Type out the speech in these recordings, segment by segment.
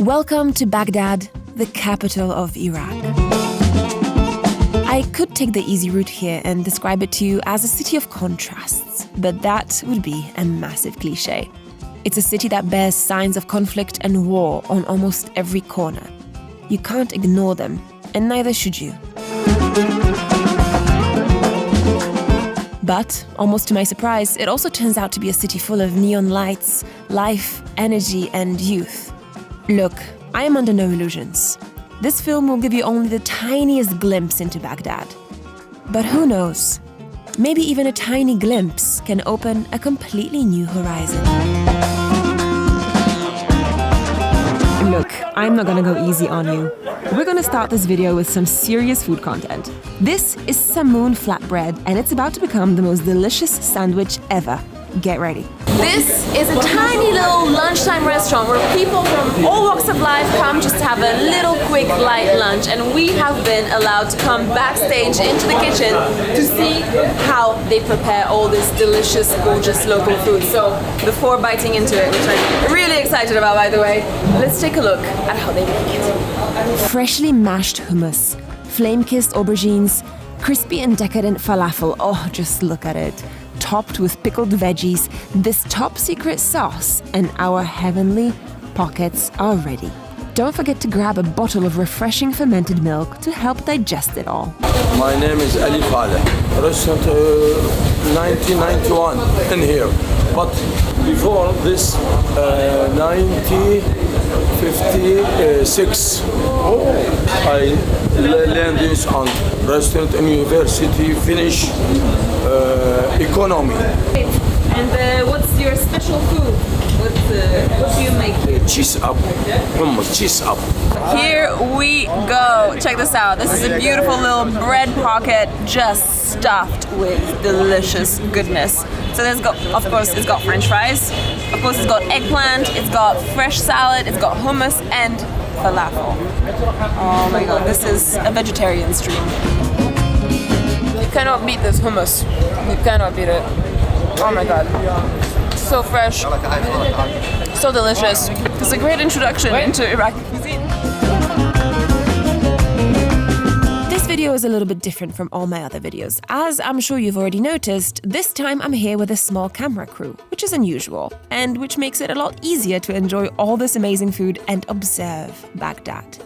Welcome to Baghdad, the capital of Iraq. I could take the easy route here and describe it to you as a city of contrasts, but that would be a massive cliché. It's a city that bears signs of conflict and war on almost every corner. You can't ignore them, and neither should you. But, almost to my surprise, it also turns out to be a city full of neon lights, life, energy, and youth. Look, I am under no illusions. This film will give you only the tiniest glimpse into Baghdad. But who knows? Maybe even a tiny glimpse can open a completely new horizon. Look, I'm not gonna go easy on you. We're gonna start this video with some serious food content. This is Samoon flatbread, and it's about to become the most delicious sandwich ever. Get ready. This is a tiny little lunchtime restaurant where people from all walks of life come just to have a little quick light lunch, and we have been allowed to come backstage into the kitchen to see how they prepare all this delicious, gorgeous local food. So before biting into it, which I'm really excited about, by the way, let's take a look at how they make it. Freshly mashed hummus, flame-kissed aubergines, crispy and decadent falafel. Oh, just look at it. Topped with pickled veggies, this top-secret sauce, and our heavenly pockets are ready. Don't forget to grab a bottle of refreshing fermented milk to help digest it all. My name is Ali Faleh. Restaurant 1991 in here. But before this, 1956, I learned this on restaurant and university, finish economy. And what's your special food? What do you make here? Cheese up, hummus, cheese up. Here we go. Check this out. This is a beautiful little bread pocket just stuffed with delicious goodness. So there's got, of course, it's got French fries. Of course, it's got eggplant. It's got fresh salad. It's got hummus and falafel. Oh my God, this is a vegetarian stream. You cannot beat this hummus. You cannot beat it. Oh my God. So fresh, so delicious. It's a great introduction into Iraqi cuisine. This video is a little bit different from all my other videos. As I'm sure you've already noticed, this time I'm here with a small camera crew, which is unusual, and which makes it a lot easier to enjoy all this amazing food and observe Baghdad.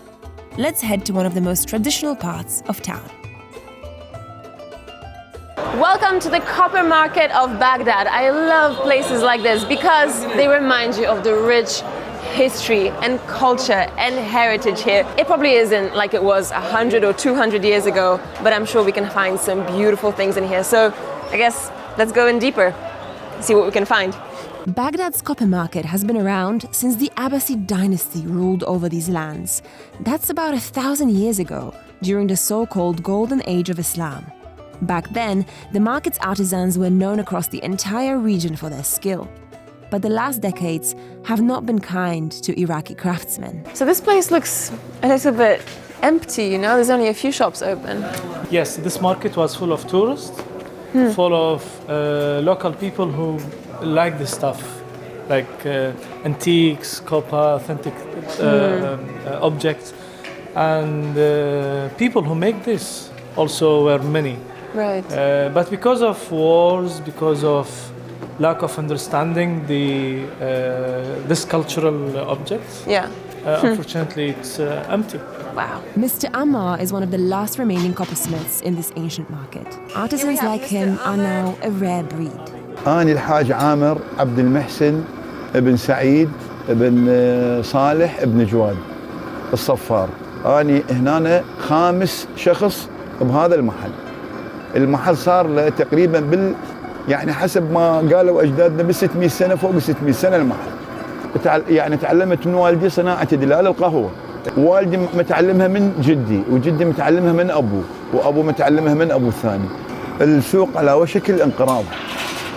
Let's head to one of the most traditional parts of town. Welcome to the copper market of Baghdad. I love places like this because they remind you of the rich history and culture and heritage here. It probably isn't like it was 100 or 200 years ago, but I'm sure we can find some beautiful things in here. So I guess let's go in deeper, see what we can find. Baghdad's copper market has been around since the Abbasid dynasty ruled over these lands. That's about 1,000 years ago, during the so-called Golden Age of Islam. Back then, the market's artisans were known across the entire region for their skill. But the last decades have not been kind to Iraqi craftsmen. So this place looks a little bit empty, you know? There's only a few shops open. Yes, this market was full of tourists, full of local people who like this stuff, like antiques, copper, authentic objects. And people who make this also were many. Right. But because of wars, because of lack of understanding this cultural objects, unfortunately it's empty. Wow. Mr. Ammar is one of the last remaining coppersmiths in this ancient market. Artisans like him are now a rare breed. أنا الحاج عامر عبد المحسن ابن سعيد ابن صالح ابن جواد الصفار. أنا هنا خامس شخص بهذا المحل. المحل صار له تقريبا يعني حسب ما قالوا اجدادنا ب 600 سنه، فوق 600 سنه المحل. يعني تعلمت من والدي صناعه دلال القهوه. والدي متعلمها من جدي، وجدي متعلمها من ابوه، وابوه متعلمها من ابوه الثاني. السوق على وشك الانقراض.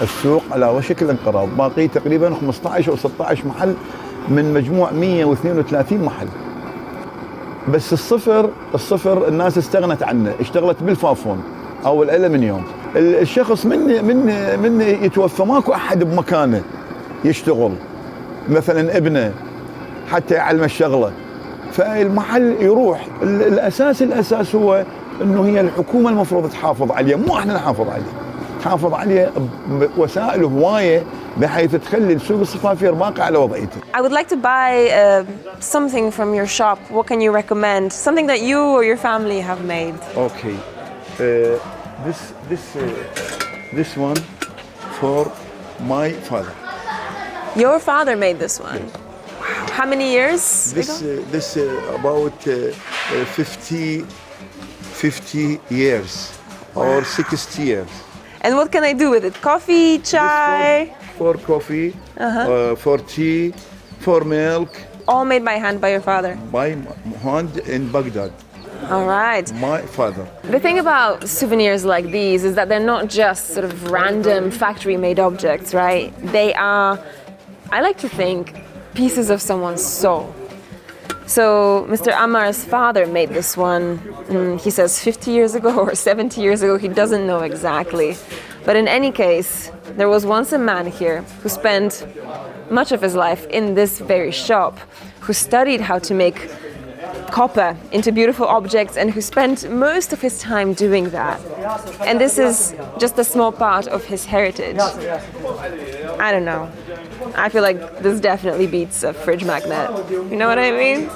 السوق على وشك الانقراض، باقي تقريبا 15 او 16 محل من مجموع 132 محل. بس الصفر الناس استغنت عنه، اشتغلت بالفافون او الالمنيوم. الشخص من يتوفى ماكو احد بمكانه يشتغل، مثلا ابنه حتى يعلم الشغله. فالمحل يروح الاساس هو انه هي الحكومه المفروض تحافظ عليه، مو احنا نحافظ عليه. تحافظ عليه بوسائل هوايه بحيث تخلي السوق الصفافير باقي على وضعيته. I would like to buy something from your shop. What can you recommend? Something that you or your family have made. Okay. This one for my father. Your father made this one. How many years ago? This about 50 years or 60 years. And what can I do with it? Coffee, chai? For coffee, for tea, for milk. All made by hand by your father? By hand in Baghdad. All right. My father. The thing about souvenirs like these is that they're not just sort of random factory-made objects, right? They are, I like to think, pieces of someone's soul. So Mr. Ammar's father made this one, he says 50 years ago or 70 years ago, he doesn't know exactly. But in any case, there was once a man here who spent much of his life in this very shop, who studied how to make copper into beautiful objects and who spent most of his time doing that. And this is just a small part of his heritage. I don't know. I feel like this definitely beats a fridge magnet. You know what I mean?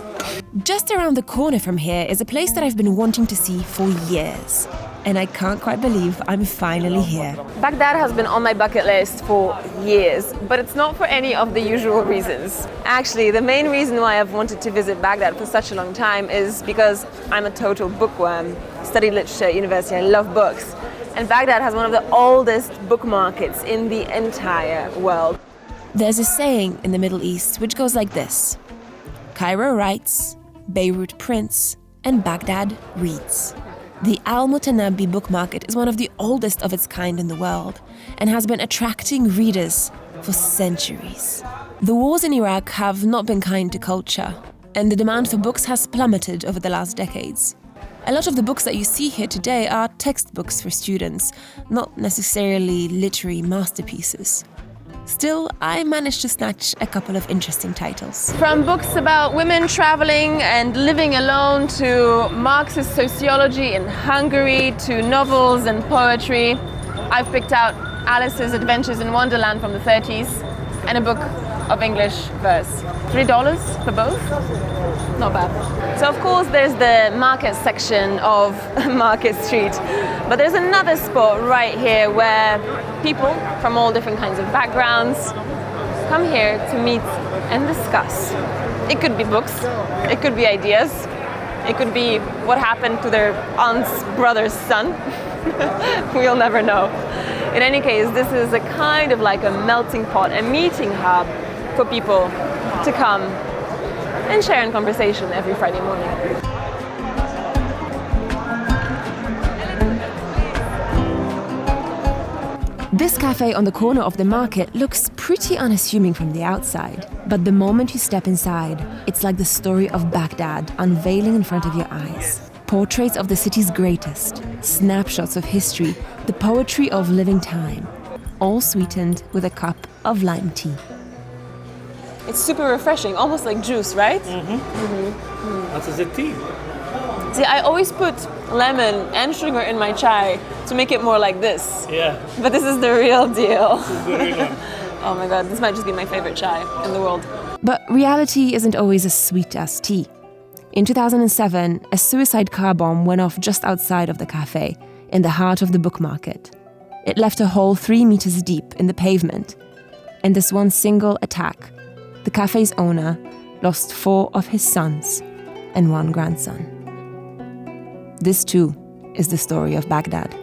Just around the corner from here is a place that I've been wanting to see for years. And I can't quite believe I'm finally here. Baghdad has been on my bucket list for years, but it's not for any of the usual reasons. Actually, the main reason why I've wanted to visit Baghdad for such a long time is because I'm a total bookworm. Studied literature at university, I love books. And Baghdad has one of the oldest book markets in the entire world. There's a saying in the Middle East which goes like this: Cairo writes, Beirut prints, and Baghdad reads. The Al-Mutanabbi book market is one of the oldest of its kind in the world and has been attracting readers for centuries. The wars in Iraq have not been kind to culture, and the demand for books has plummeted over the last decades. A lot of the books that you see here today are textbooks for students, not necessarily literary masterpieces. Still, I managed to snatch a couple of interesting titles. From books about women traveling and living alone to Marxist sociology in Hungary to novels and poetry, I've picked out Alice's Adventures in Wonderland from the 30s and a book of English verse. $3 for both? Not bad. So of course there's the market section of Market Street, but there's another spot right here where people from all different kinds of backgrounds come here to meet and discuss. It could be books, it could be ideas, it could be what happened to their aunt's brother's son. We'll never know. In any case, this is a kind of like a melting pot, a meeting hub for people to come and share in conversation every Friday morning. This cafe on the corner of the market looks pretty unassuming from the outside, but the moment you step inside, it's like the story of Baghdad unveiling in front of your eyes. Portraits of the city's greatest, snapshots of history, the poetry of living time, all sweetened with a cup of lime tea. It's super refreshing, almost like juice, right? That is the tea. See, I always put lemon and sugar in my chai to make it more like this. Yeah. But this is the real deal. This is the real one. Oh my god, this might just be my favorite chai in the world. But reality isn't always as sweet as tea. In 2007, a suicide car bomb went off just outside of the cafe, in the heart of the book market. It left a hole 3 meters deep in the pavement. In this one single attack, the cafe's owner lost 4 of his sons and 1 grandson. This too is the story of Baghdad.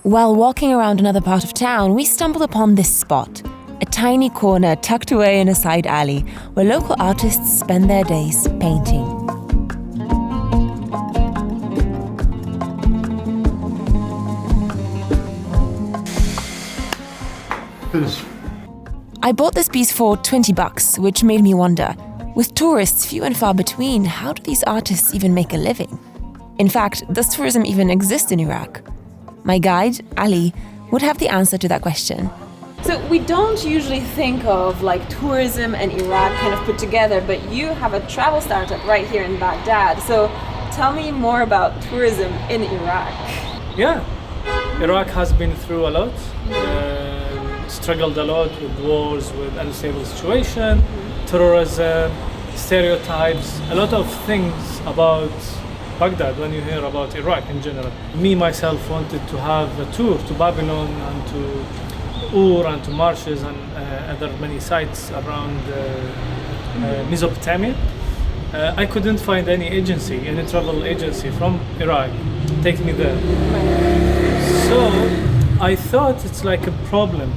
While walking around another part of town, we stumbled upon this spot, a tiny corner tucked away in a side alley where local artists spend their days painting. I bought this piece for $20, which made me wonder, With tourists few and far between, how do these artists even make a living? In fact, does tourism even exist in Iraq? My guide, Ali, would have the answer to that question. So we don't usually think of like tourism and Iraq kind of put together, but you have a travel startup right here in Baghdad. So tell me more about tourism in Iraq. Yeah, Iraq has been through a lot, struggled a lot with wars, with unstable situation, terrorism, stereotypes, a lot of things about Baghdad when you hear about Iraq in general. Me, myself, wanted to have a tour to Babylon and to Ur and to marshes and other many sites around Mesopotamia. I couldn't find any travel agency from Iraq take me there. So I thought it's like a problem,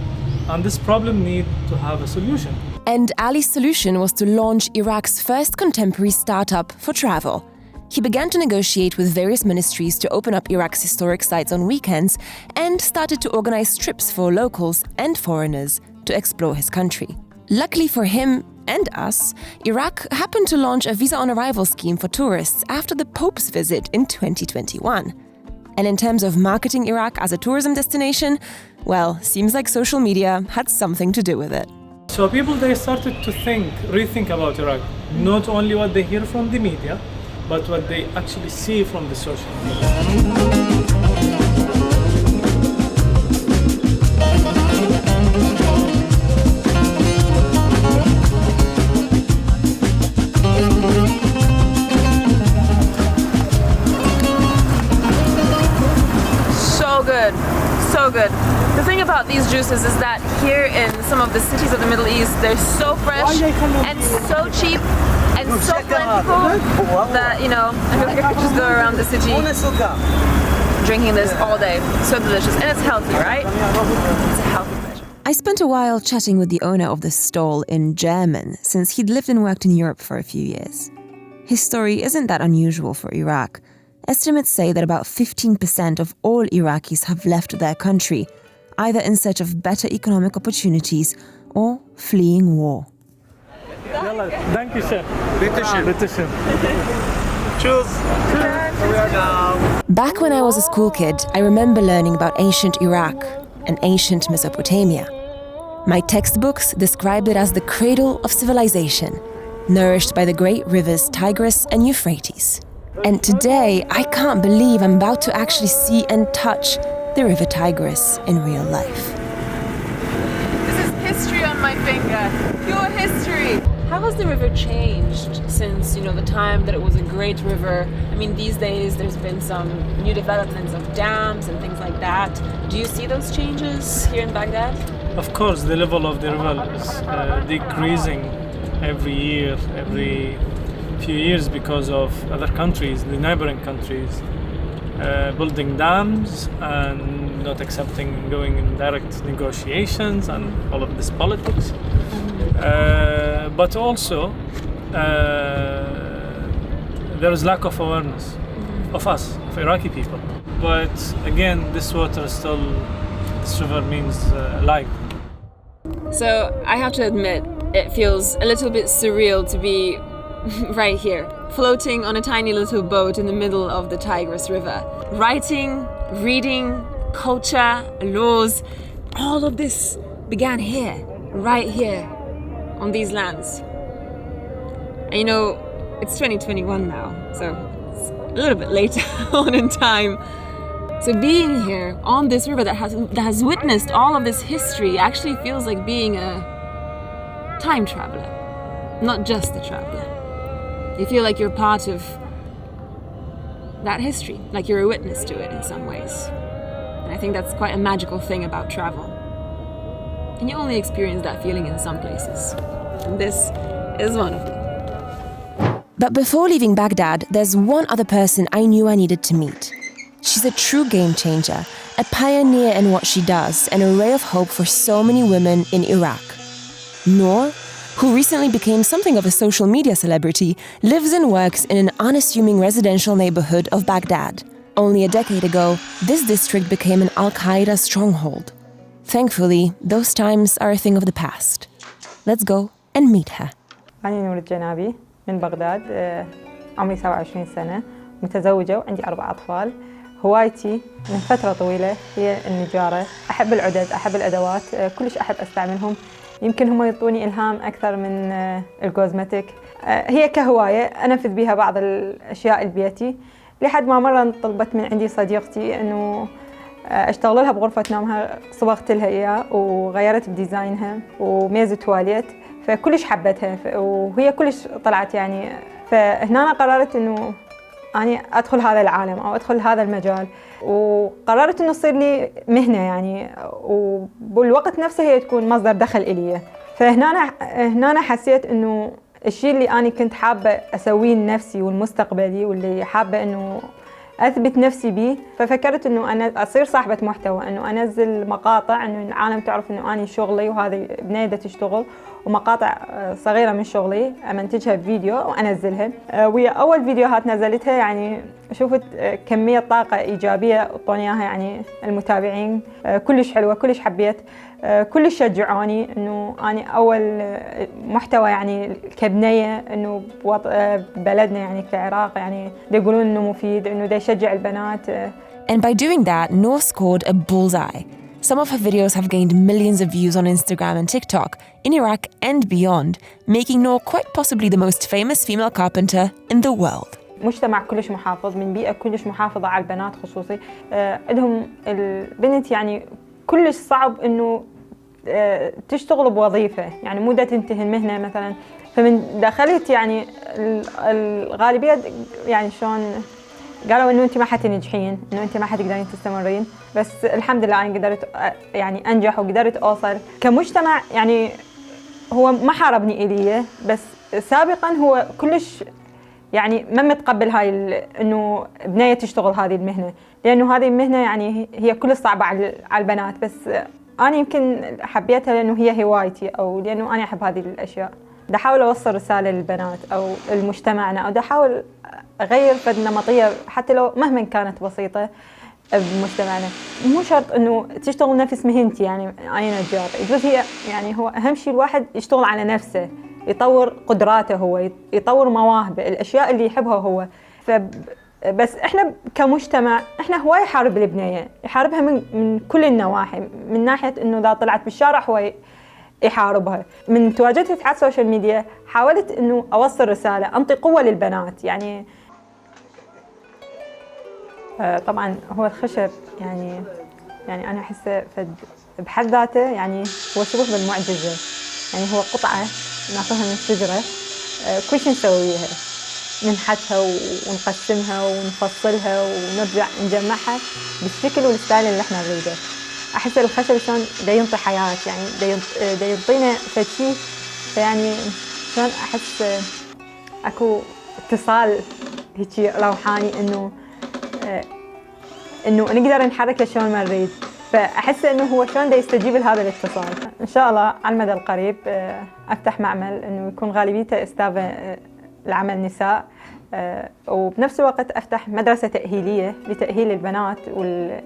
and this problem need to have a solution. And Ali's solution was to launch Iraq's first contemporary startup for travel. He began to negotiate with various ministries to open up Iraq's historic sites on weekends and started to organize trips for locals and foreigners to explore his country. Luckily for him and us, Iraq happened to launch a visa on arrival scheme for tourists after the Pope's visit in 2021. And in terms of marketing Iraq as a tourism destination, well, seems like social media had something to do with it. So people, they started to rethink about Iraq, not only what they hear from the media, but what they actually see from the social media. So good. The thing about these juices is that here in some of the cities of the Middle East, they're so fresh and so cheap and so plentiful that, I could just go around the city drinking this all day. So delicious. And it's healthy, right? It's a healthy pleasure. I spent a while chatting with the owner of the stall in German, since he'd lived and worked in Europe for a few years. His story isn't that unusual for Iraq. Estimates say that about 15% of all Iraqis have left their country, either in search of better economic opportunities or fleeing war. Danke schön. Bitte schön. Bitte schön. Back when I was a school kid, I remember learning about ancient Iraq and ancient Mesopotamia. My textbooks described it as the cradle of civilization, nourished by the great rivers Tigris and Euphrates. And today, I can't believe I'm about to actually see and touch the river Tigris in real life. This is history on my finger. Pure history. How has the river changed since, the time that it was a great river? I mean, these days there's been some new developments of dams and things like that. Do you see those changes here in Baghdad? Of course, the level of the river is decreasing every year, every few years, because of other countries, the neighboring countries, building dams and not accepting going in direct negotiations and all of this politics. But also, there is lack of awareness of us, of Iraqi people. But again, this river means life. So I have to admit, it feels a little bit surreal to be right here, floating on a tiny little boat in the middle of the Tigris River. Writing, reading, culture, laws, all of this began here, right here, on these lands. And it's 2021 now, so it's a little bit later on in time. So being here on this river that has witnessed all of this history actually feels like being a time traveler, not just a traveler. You feel like you're part of that history, like you're a witness to it in some ways. And I think that's quite a magical thing about travel. And you only experience that feeling in some places. And this is one of them. But before leaving Baghdad, there's one other person I knew I needed to meet. She's a true game changer, a pioneer in what she does, and a ray of hope for so many women in Iraq. Noor, who recently became something of a social media celebrity, lives and works in an unassuming residential neighborhood of Baghdad. Only a decade ago, this district became an Al-Qaeda stronghold. Thankfully, those times are a thing of the past. Let's go and meet her. أنا نور الجنابي من بغداد، عمري 27 سنة، متزوجة وعندي 4 أطفال. هوايتي من فترة طويلة هي النجارة. أحب العدد، أحب الأدوات، كلش أحب أستعملهم. يمكن هم يعطوني إلهام أكثر من الكوزمتيك. هي كهواية أنفذ بها بعض الأشياء البيتي، لحد ما مرة طلبت من عندي صديقتي إنه أشتغل لها بغرفة نومها. صبغت لها إياه وغيرت بديزاينها وميز تواليت، فكلش حبتها وهي كلش طلعت يعني. فهنا قررت إنه أنا أدخل هذا العالم أو أدخل هذا المجال، وقررت إنه تصير لي مهنة يعني، وبالوقت نفسه هي تكون مصدر دخل إلي. فهنا حسيت إنه الشيء اللي أنا كنت حابة أسويه لنفسي والمستقبلي، واللي حابة إنه أثبت نفسي به، ففكرت إنه أنا أصير صاحبة محتوى، إنه أنزل مقاطع إنه العالم تعرف إنه أنا شغلي وهذه بنية تشتغل، ومقاطع صغيرة من شغلي أمنتجها بفيديو وأنزلها. ويا أول فيديوهات نزلتها يعني شوفت كمية طاقة إيجابية أعطوني إياها يعني المتابعين، كلش حلوة، كلش حبيت، كلش شجعوني إنه أنا أول محتوى يعني كبنية إنه بلدنا يعني كعراق يعني يقولون إنه مفيد، إنه دا يشجع البنات. And by doing that, Noor scored a bullseye. Some of her videos have gained millions of views on Instagram and TikTok, in Iraq and beyond, making Noor quite possibly the most famous female carpenter in the world. مجتمع كلش محافظ، من بيئة كلش محافظة على البنات خصوصي. لهم البنت يعني كلش صعب إنه تشتغل بوظيفة، يعني مو دا تنتهي المهنة مثلا. فمن دخلت يعني الغالبية يعني شلون قالوا إنه أنت ما حتنجحين، إنه أنت ما حتقدرين تستمرين، بس الحمد لله أنا قدرت يعني أنجح وقدرت أوصل. كمجتمع يعني هو ما حاربني إليه، بس سابقا هو كلش يعني ما متقبل هاي إنه بنية تشتغل هذه المهنة، لأنه هذه المهنة يعني هي كلش صعبة على البنات. بس أنا يمكن حبيتها لأنه هي هوايتي، أو لأنه أنا أحب هذه الأشياء. دا أحاول أوصل رسالة للبنات أو المجتمعنا، أو دا أحاول أغير فد نمطية حتى لو مهما كانت بسيطة بمجتمعنا. مو شرط إنه تشتغل نفس مهنتي، يعني أنا نجار، يجوز هي يعني هو أهم شيء الواحد يشتغل على نفسه، يطور قدراته هو، يطور مواهبه، الأشياء اللي يحبها هو. بس إحنا كمجتمع إحنا هواي يحارب البنية، يحاربها من كل النواحي، من ناحية إنه إذا طلعت بالشارع هو يحاربها. من تواجدت على السوشيال ميديا حاولت إنه أوصل رسالة، أنطي قوة للبنات يعني. طبعا هو الخشب يعني أنا أحسه بحد ذاته يعني هو شبه بالمعجزة، يعني هو قطعة ناخذها من شجرة، كل شيء نسويها، ننحتها ونقسمها ونفصلها ونرجع نجمعها بالشكل والستايل اللي احنا نريده. أحس الخشب شلون دا ينطي حياة، يعني دا ينطينا شيء، يعني شلون أحس أكو اتصال هيك روحاني إنه نقدر نحركه شلون ما نريد. فأحس إنه هو شلون دا يستجيب لهذا الاتصال. إن شاء الله على المدى القريب أفتح معمل إنه يكون غالبيته استاذة العمل نساء، وبنفس الوقت أفتح مدرسة تأهيلية لتأهيل البنات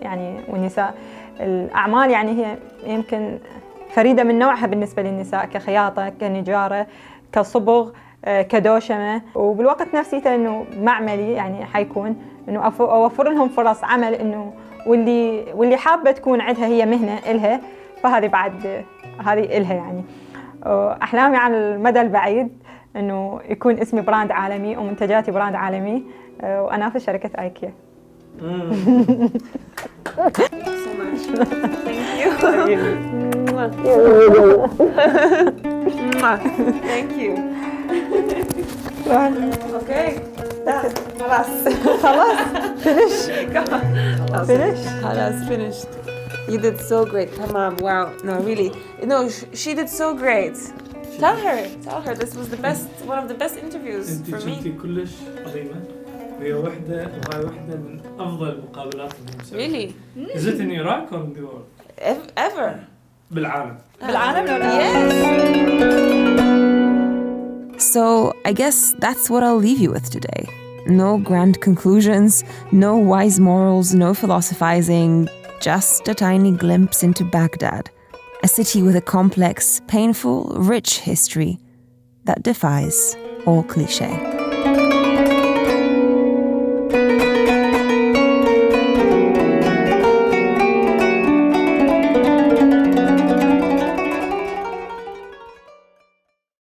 يعني والنساء. الأعمال يعني هي يمكن فريدة من نوعها بالنسبة للنساء، كخياطة، كنجارة، كصبغ، كدوشمة. وبالوقت نفسيته إنه معملي يعني حيكون إنه أوفر لهم فرص عمل، إنه واللي حابة تكون عندها هي مهنة إلها، فهذه بعد هذه إلها يعني. أحلامي على المدى البعيد إنه يكون اسمي براند عالمي ومنتجاتي براند عالمي، وأنافس شركة آيكيا. Thank you. Okay. خلاص finish. Finished. You did so great. Tamam. Wow. No, really. No, she did so great. Tell her this was one of the best interviews for me. انت كلش عظيمة، وهي وحدة من أفضل المقابلات اللي مسويها. Really? Is it in Iraq or in the world? Ever. بالعالم. Yes. So I guess that's what I'll leave you with today. No grand conclusions, no wise morals, no philosophizing, just a tiny glimpse into Baghdad, a city with a complex, painful, rich history, that defies all cliché.